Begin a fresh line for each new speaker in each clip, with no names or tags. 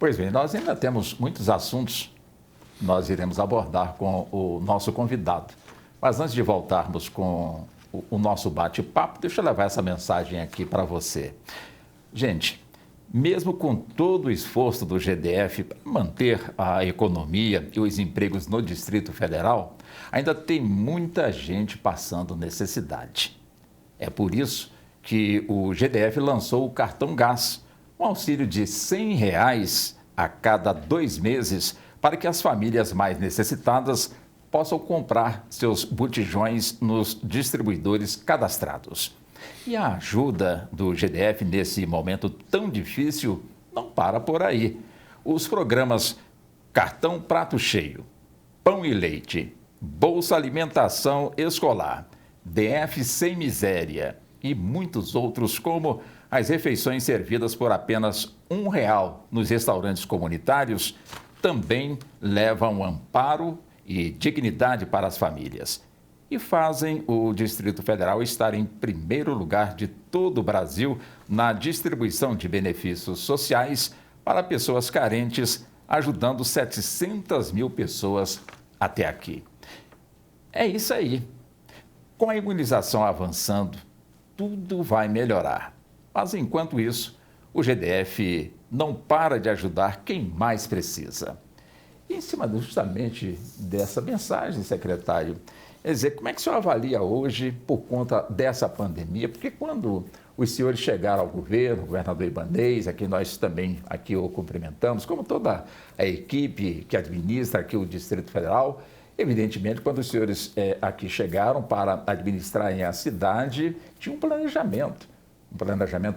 Pois bem, nós ainda temos muitos assuntos que nós iremos abordar com o nosso convidado. Mas antes de voltarmos com o nosso bate-papo, deixa eu levar essa mensagem aqui para você. Gente, mesmo com todo o esforço do GDF para manter a economia e os empregos no Distrito Federal, ainda tem muita gente passando necessidade. É por isso que o GDF lançou o Cartão Gás, um auxílio de R$ 100 a cada 2 meses para que as famílias mais necessitadas possam comprar seus botijões nos distribuidores cadastrados. E a ajuda do GDF nesse momento tão difícil não para por aí. Os programas Cartão Prato Cheio, Pão e Leite, Bolsa Alimentação Escolar, DF Sem Miséria e muitos outros, como as refeições servidas por apenas R$ 1 nos restaurantes comunitários, também levam amparo e dignidade para as famílias e fazem o Distrito Federal estar em primeiro lugar de todo o Brasil na distribuição de benefícios sociais para pessoas carentes, ajudando 700 mil pessoas até aqui. É isso aí. Com a imunização avançando, tudo vai melhorar. Mas, enquanto isso, o GDF não para de ajudar quem mais precisa. E em cima justamente dessa mensagem, secretário, quer dizer, como é que o senhor avalia hoje por conta dessa pandemia? Porque quando os senhores chegaram ao governo, o governador Ibanez, a quem nós também aqui o cumprimentamos, como toda a equipe que administra aqui o Distrito Federal, evidentemente, quando os senhores aqui chegaram para administrarem a cidade, tinha um planejamento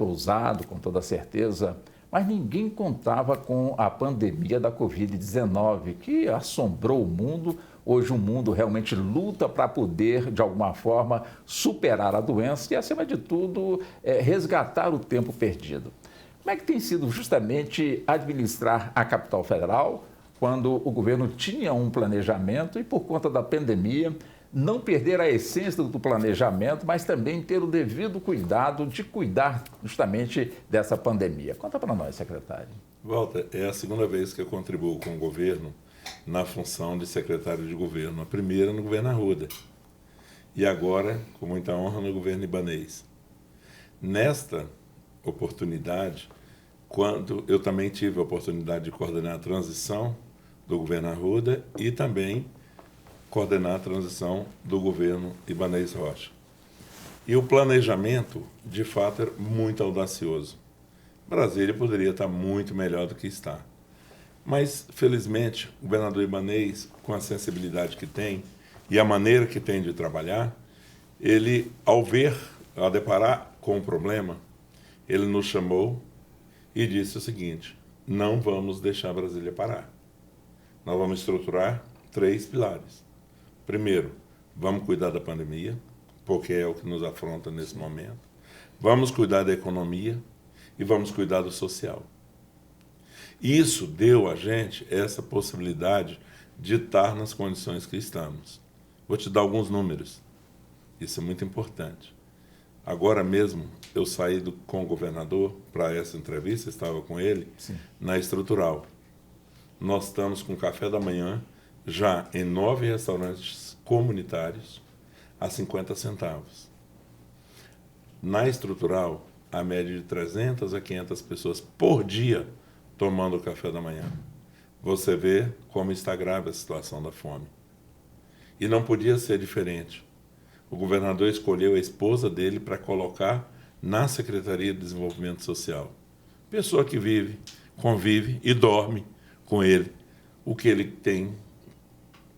ousado, com toda certeza, mas ninguém contava com a pandemia da Covid-19, que assombrou o mundo. Hoje o mundo realmente luta para poder, de alguma forma, superar a doença e, acima de tudo, resgatar o tempo perdido. Como é que tem sido justamente administrar a capital federal, quando o governo tinha um planejamento e, por conta da pandemia, não perder a essência do planejamento, mas também ter o devido cuidado de cuidar justamente dessa pandemia? Conta para nós, secretário.
Walter, é a segunda vez que eu contribuo com o governo na função de secretário de governo. A primeira no governo Arruda e agora, com muita honra, no governo Ibanez. Nesta oportunidade, quando eu também tive a oportunidade de coordenar a transição do governo Arruda e também coordenar a transição do governo Ibanez Rocha. E o planejamento, de fato, é muito audacioso. Brasília poderia estar muito melhor do que está. Mas, felizmente, o governador Ibanez, com a sensibilidade que tem e a maneira que tem de trabalhar, ele, ao deparar com o problema, ele nos chamou e disse o seguinte: não vamos deixar Brasília parar. Nós vamos estruturar 3 pilares. Primeiro, vamos cuidar da pandemia, porque é o que nos afronta nesse momento. Vamos cuidar da economia e vamos cuidar do social. Isso deu a gente essa possibilidade de estar nas condições que estamos. Vou te dar alguns números. Isso é muito importante. Agora mesmo, eu saí com o governador para essa entrevista, estava com ele, sim, na Estrutural. Nós estamos com café da manhã já em 9 restaurantes comunitários a 50 centavos. Na Estrutural, a média de 300 a 500 pessoas por dia tomando o café da manhã. Você vê como está grave a situação da fome. E não podia ser diferente. O governador escolheu a esposa dele para colocar na Secretaria de Desenvolvimento Social. Pessoa que vive, convive e dorme com ele. O que ele tem,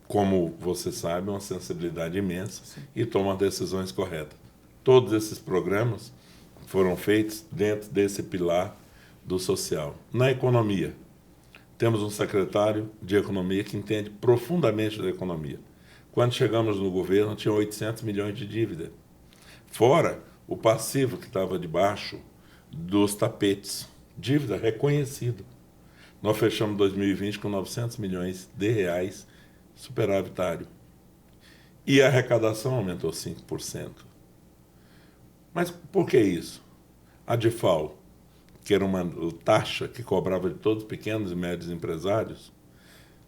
como você sabe, uma sensibilidade imensa. Sim. E toma decisões corretas. Todos esses programas foram feitos dentro desse pilar do social. Na economia, temos um secretário de economia que entende profundamente da economia. Quando chegamos no governo, tinha 800 milhões de dívida. Fora o passivo que estava debaixo dos tapetes. Dívida reconhecida. Nós fechamos 2020 com 900 milhões de reais superavitário. E a arrecadação aumentou 5%. Mas por que isso? A DIFAL, que era uma taxa que cobrava de todos os pequenos e médios empresários,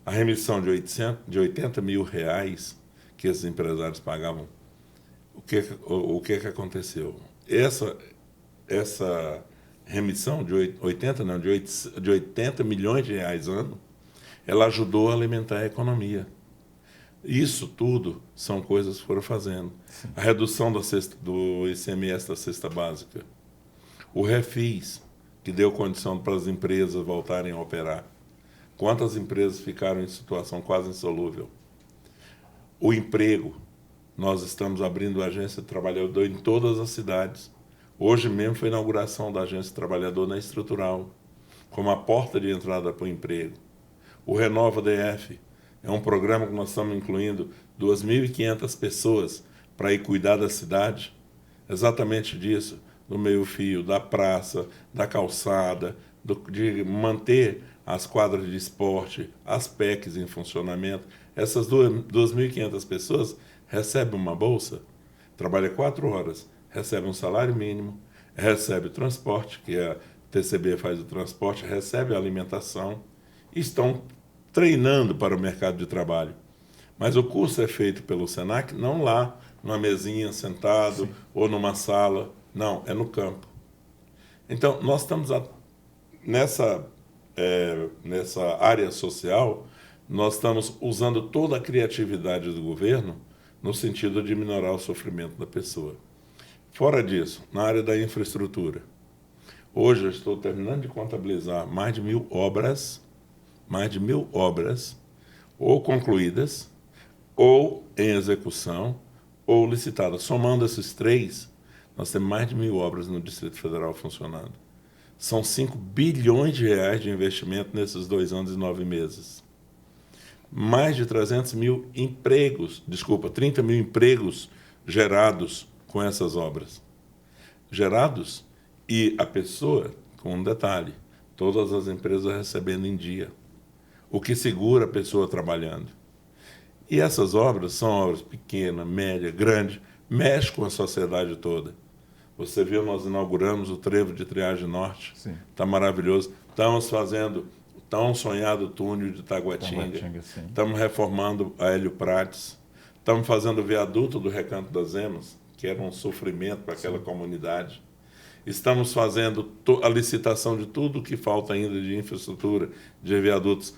a remissão de 80 mil reais que esses empresários pagavam, o que aconteceu? Essa remissão de 80 milhões de reais ano, ela ajudou a alimentar a economia. Isso tudo são coisas que foram fazendo. Sim. A redução do ICMS da cesta básica, o refis, que deu condição para as empresas voltarem a operar. Quantas empresas ficaram em situação quase insolúvel? O emprego. Nós estamos abrindo a agência de trabalhador em todas as cidades. Hoje mesmo foi a inauguração da agência de trabalhador na Estrutural, como a porta de entrada para o emprego. O Renova DF é um programa que nós estamos incluindo 2.500 pessoas para ir cuidar da cidade, exatamente disso, do meio-fio, da praça, da calçada, de manter as quadras de esporte, as PECs em funcionamento. Essas 2.500 pessoas recebem uma bolsa, trabalha 4 horas, recebe um salário mínimo, recebe o transporte, que a TCB faz o transporte, recebe a alimentação, e estão treinando para o mercado de trabalho. Mas o curso é feito pelo SENAC, não lá, numa mesinha, sentado, sim, ou numa sala. Não, é no campo. Então, nós estamos nessa área social, nós estamos usando toda a criatividade do governo no sentido de minorar o sofrimento da pessoa. Fora disso, na área da infraestrutura, hoje eu estou terminando de contabilizar mais de 1.000 obras, ou concluídas, ou em execução, ou licitadas. Somando esses 3, nós temos mais de 1.000 obras no Distrito Federal funcionando. São 5 bilhões de reais de investimento nesses 2 anos e 9 meses. Mais de 300 mil empregos, 30 mil empregos gerados com essas obras. Gerados, e a pessoa, com um detalhe, todas as empresas recebendo em dia, o que segura a pessoa trabalhando. E essas obras são obras pequenas, média, grande, mexe com a sociedade toda. Você viu, nós inauguramos o trevo de Triagem Norte, está maravilhoso. Estamos fazendo o tão sonhado túnel de Taguatinga, estamos reformando a Hélio Prates, estamos fazendo o viaduto do Recanto das Emas, que era um sofrimento para aquela comunidade. Estamos fazendo a licitação de tudo que falta ainda de infraestrutura, de viadutos.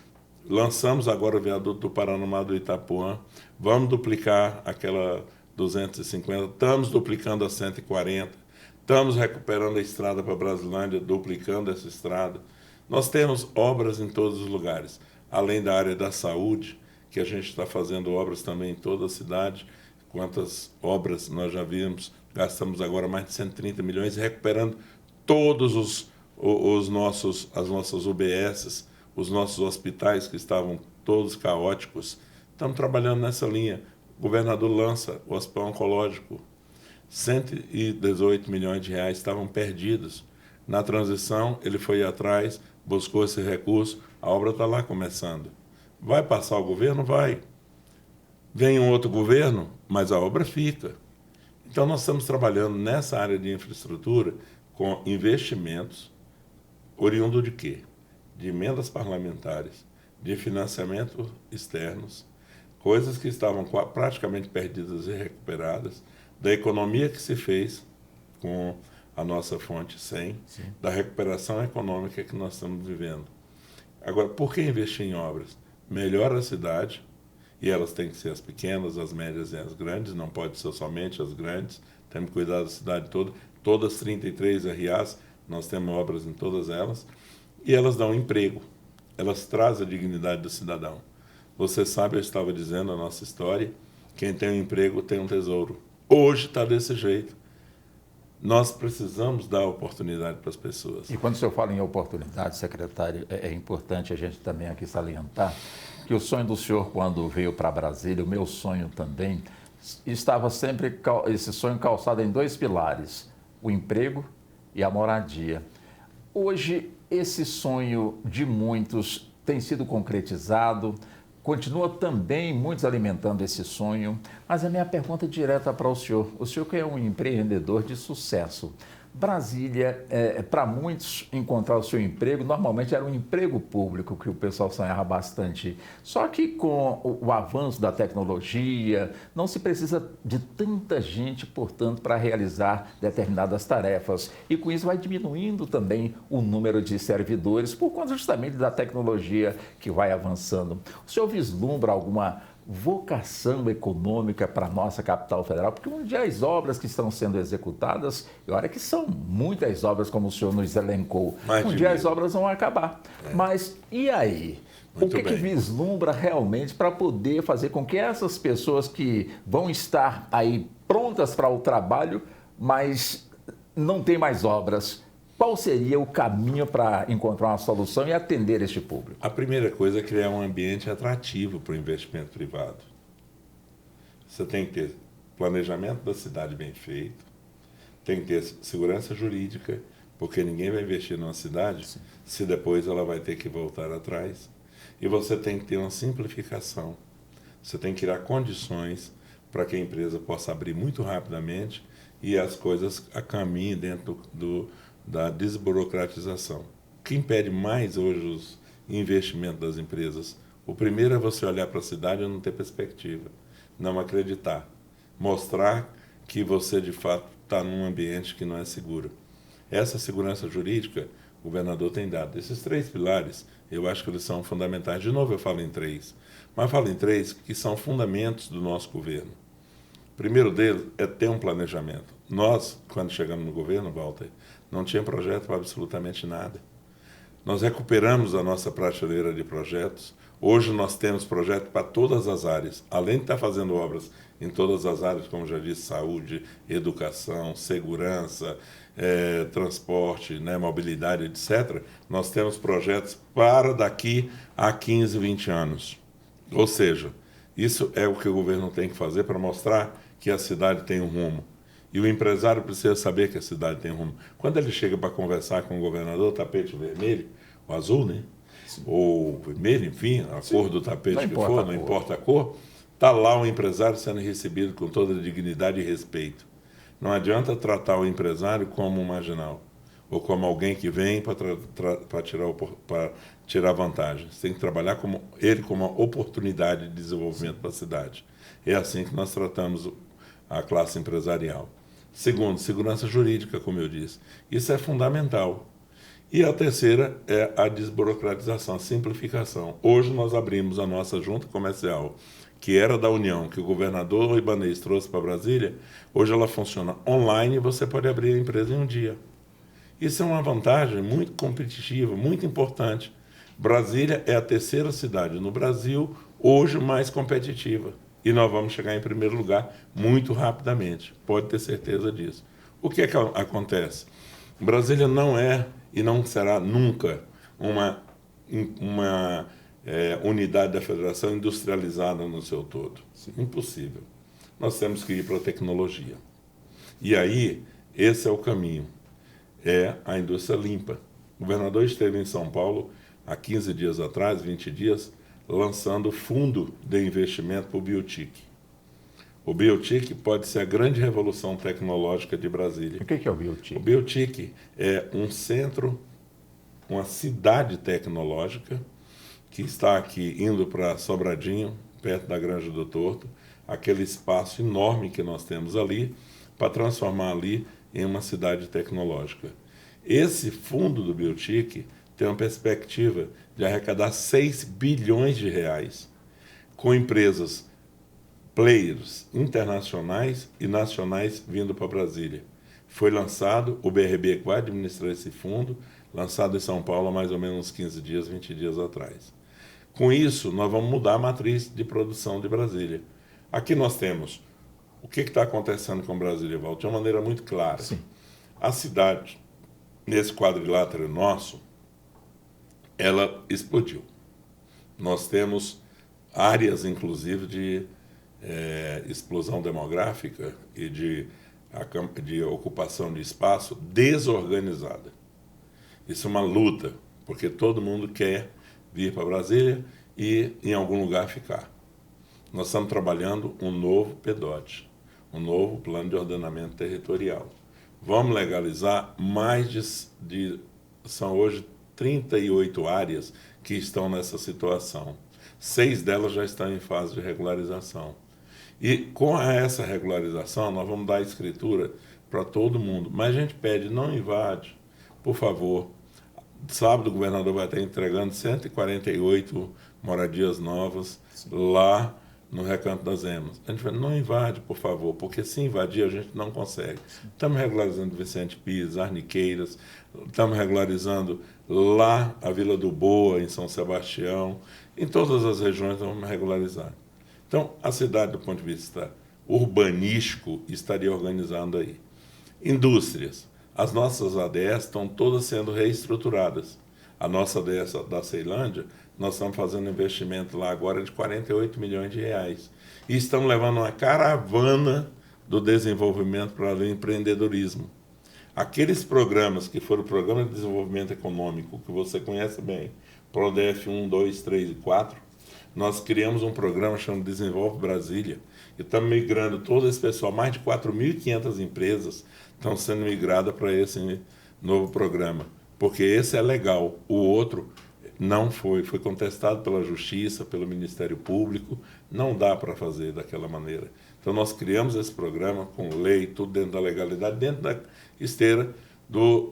Lançamos agora o viaduto do Paraná do Itapuã, vamos duplicar aquela 250, estamos duplicando a 140, estamos recuperando a estrada para Brasilândia, duplicando essa estrada. Nós temos obras em todos os lugares, além da área da saúde, que a gente está fazendo obras também em toda a cidade. Quantas obras nós já vimos, gastamos agora mais de 130 milhões, recuperando todos as nossas UBSs, os nossos hospitais que estavam todos caóticos. Estamos trabalhando nessa linha. O governador lança o Hospital Oncológico. 118 milhões de reais estavam perdidos. Na transição, ele foi atrás, buscou esse recurso, a obra está lá começando. Vai passar o governo? Vai. Vem um outro governo, mas a obra fica. Então, nós estamos trabalhando nessa área de infraestrutura com investimentos oriundo de quê? De emendas parlamentares, de financiamento externos, coisas que estavam praticamente perdidas e recuperadas, da economia que se fez com a nossa fonte 100, da recuperação econômica que nós estamos vivendo. Agora, por que investir em obras? Melhora a cidade, e elas têm que ser as pequenas, as médias e as grandes, não pode ser somente as grandes, temos que cuidar da cidade toda. Todas as 33 RAs, nós temos obras em todas elas, e elas dão emprego, elas trazem a dignidade do cidadão. Você sabe, eu estava dizendo a nossa história, quem tem um emprego tem um tesouro. Hoje está desse jeito. Nós precisamos dar oportunidade para as pessoas.
E quando o senhor fala em oportunidade, secretário, é importante a gente também aqui salientar que o sonho do senhor, quando veio para Brasília, o meu sonho também, estava sempre esse sonho calçado em 2 pilares, o emprego e a moradia. Hoje, esse sonho de muitos tem sido concretizado, continua também muitos alimentando esse sonho, mas a minha pergunta é direta para o senhor que é um empreendedor de sucesso, Brasília, para muitos, encontrar o seu emprego, normalmente era um emprego público que o pessoal sonhava bastante. Só que com o avanço da tecnologia, não se precisa de tanta gente, portanto, para realizar determinadas tarefas. E com isso vai diminuindo também o número de servidores, por conta justamente da tecnologia que vai avançando. O senhor vislumbra alguma vocação econômica para a nossa capital federal? Porque um dia as obras que estão sendo executadas, e olha que são muitas obras, como o senhor nos elencou, um dia as obras vão acabar. Mas e aí? O que vislumbra realmente para poder fazer com que essas pessoas que vão estar aí prontas para o trabalho, mas não tem mais obras, qual seria o caminho para encontrar uma solução e atender este público?
A primeira coisa é criar um ambiente atrativo para o investimento privado. Você tem que ter planejamento da cidade bem feito, tem que ter segurança jurídica, porque ninguém vai investir numa cidade se depois ela vai ter que voltar atrás. E você tem que ter uma simplificação. Você tem que criar condições para que a empresa possa abrir muito rapidamente e as coisas caminhem dentro da desburocratização. O que impede mais hoje os investimentos das empresas? O primeiro é você olhar para a cidade e não ter perspectiva, não acreditar, mostrar que você de fato está num ambiente que não é seguro. Essa segurança jurídica o governador tem dado. Esses 3 pilares, eu acho que eles são fundamentais. De novo eu falo em 3, mas falo em 3 que são fundamentos do nosso governo. O primeiro deles é ter um planejamento. Nós, quando chegamos no governo, Walter, não tinha projeto para absolutamente nada. Nós recuperamos a nossa prateleira de projetos. Hoje nós temos projeto para todas as áreas. Além de estar fazendo obras em todas as áreas, como já disse, saúde, educação, segurança, transporte, mobilidade, etc., nós temos projetos para daqui a 15, 20 anos. Ou seja, isso é o que o governo tem que fazer para mostrar que a cidade tem um rumo. E o empresário precisa saber que a cidade tem rumo. Quando ele chega para conversar com o governador, tapete vermelho, ou azul, né? Sim. Ou vermelho, enfim, a cor do tapete que for, não importa a cor, está lá o empresário sendo recebido com toda dignidade e respeito. Não adianta tratar o empresário como um marginal, ou como alguém que vem para tirar vantagem. Você tem que trabalhar como uma oportunidade de desenvolvimento para a cidade. É assim que nós tratamos a classe empresarial. Segundo, segurança jurídica, como eu disse. Isso é fundamental. E a terceira é a desburocratização, a simplificação. Hoje nós abrimos a nossa junta comercial, que era da União, que o governador Ibanez trouxe para Brasília. Hoje ela funciona online e você pode abrir a empresa em um dia. Isso é uma vantagem muito competitiva, muito importante. Brasília é a terceira cidade no Brasil hoje mais competitiva. E nós vamos chegar em primeiro lugar muito rapidamente. Pode ter certeza disso. O que acontece? Brasília não é e não será nunca uma unidade da federação industrializada no seu todo. Impossível. Nós temos que ir para a tecnologia. E aí, esse é o caminho. É a indústria limpa. O governador esteve em São Paulo há 15 dias atrás, 20 dias, lançando fundo de investimento para o Biotic. O Biotic pode ser a grande revolução tecnológica de Brasília.
O que é o Biotic?
O Biotic é um centro, uma cidade tecnológica que está aqui indo para Sobradinho, perto da Granja do Torto, aquele espaço enorme que nós temos ali, para transformar ali em uma cidade tecnológica. Esse fundo do Biotic tem uma perspectiva de arrecadar 6 bilhões de reais com empresas, players internacionais e nacionais vindo para Brasília. Foi lançado, o BRB vai administrar esse fundo, lançado em São Paulo há mais ou menos uns 15 dias, 20 dias atrás. Com isso, nós vamos mudar a matriz de produção de Brasília. Aqui nós temos o que está acontecendo com Brasília, Val, de uma maneira muito clara.
Sim.
A cidade, nesse quadrilátero nosso, ela explodiu. Nós temos áreas, inclusive, de explosão demográfica e de ocupação de espaço desorganizada. Isso é uma luta, porque todo mundo quer vir para Brasília e em algum lugar ficar. Nós estamos trabalhando um novo PDOT, um novo plano de ordenamento territorial. vamos legalizar são hoje 38 áreas que estão nessa situação. 6 delas já estão em fase de regularização. E com essa regularização, nós vamos dar escritura para todo mundo. Mas a gente pede, não invade, por favor. Sábado o governador vai estar entregando 148 moradias novas lá no Recanto das Emas. A gente vai, não invade, por favor, porque se invadir a gente não consegue. Estamos regularizando Vicente Pires, Arniqueiras, estamos regularizando lá a Vila do Boa, em São Sebastião, em todas as regiões nós vamos regularizar. Então, a cidade, do ponto de vista urbanístico, estaria organizando aí. Indústrias. As nossas ADS estão todas sendo reestruturadas. A nossa ADS da Ceilândia, nós estamos fazendo um investimento lá agora de 48 milhões de reais. E estamos levando uma caravana do desenvolvimento para o empreendedorismo. Aqueles programas que foram o Programa de Desenvolvimento Econômico, que você conhece bem, PRODEF 1, 2, 3 e 4, nós criamos um programa chamado Desenvolve Brasília, e estamos migrando todo esse pessoal, mais de 4.500 empresas estão sendo migradas para esse novo programa, porque esse é legal, o outro não foi contestado pela Justiça, pelo Ministério Público, não dá para fazer daquela maneira. Então nós criamos esse programa com lei, tudo dentro da legalidade, dentro da esteira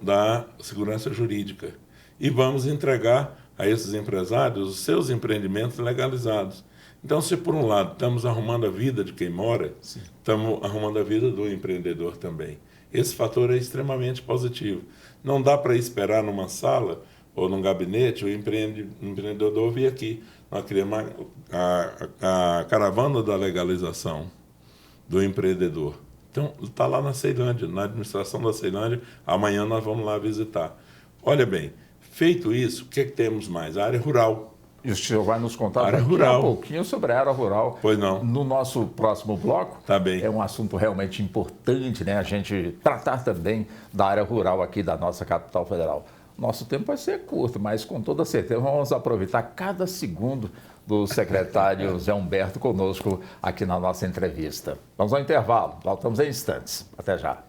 da segurança jurídica. E vamos entregar a esses empresários os seus empreendimentos legalizados. Então, se por um lado estamos arrumando a vida de quem mora, sim, estamos arrumando a vida do empreendedor também. Esse fator é extremamente positivo. Não dá para esperar numa sala ou num gabinete o empreendedor vir aqui. Nós criamos a caravana da legalização do empreendedor. Então, está lá na Ceilândia, na administração da Ceilândia. Amanhã nós vamos lá visitar. Olha bem, feito isso, o que temos mais? A área rural.
E o senhor vai nos contar um pouquinho sobre a área rural.
Pois não.
No nosso próximo bloco.
Tá bem.
É um assunto realmente importante, né? A gente tratar também da área rural aqui da nossa capital federal. Nosso tempo vai ser curto, mas com toda certeza vamos aproveitar cada segundo do secretário Zé Humberto conosco aqui na nossa entrevista. Vamos ao intervalo, voltamos em instantes. Até já.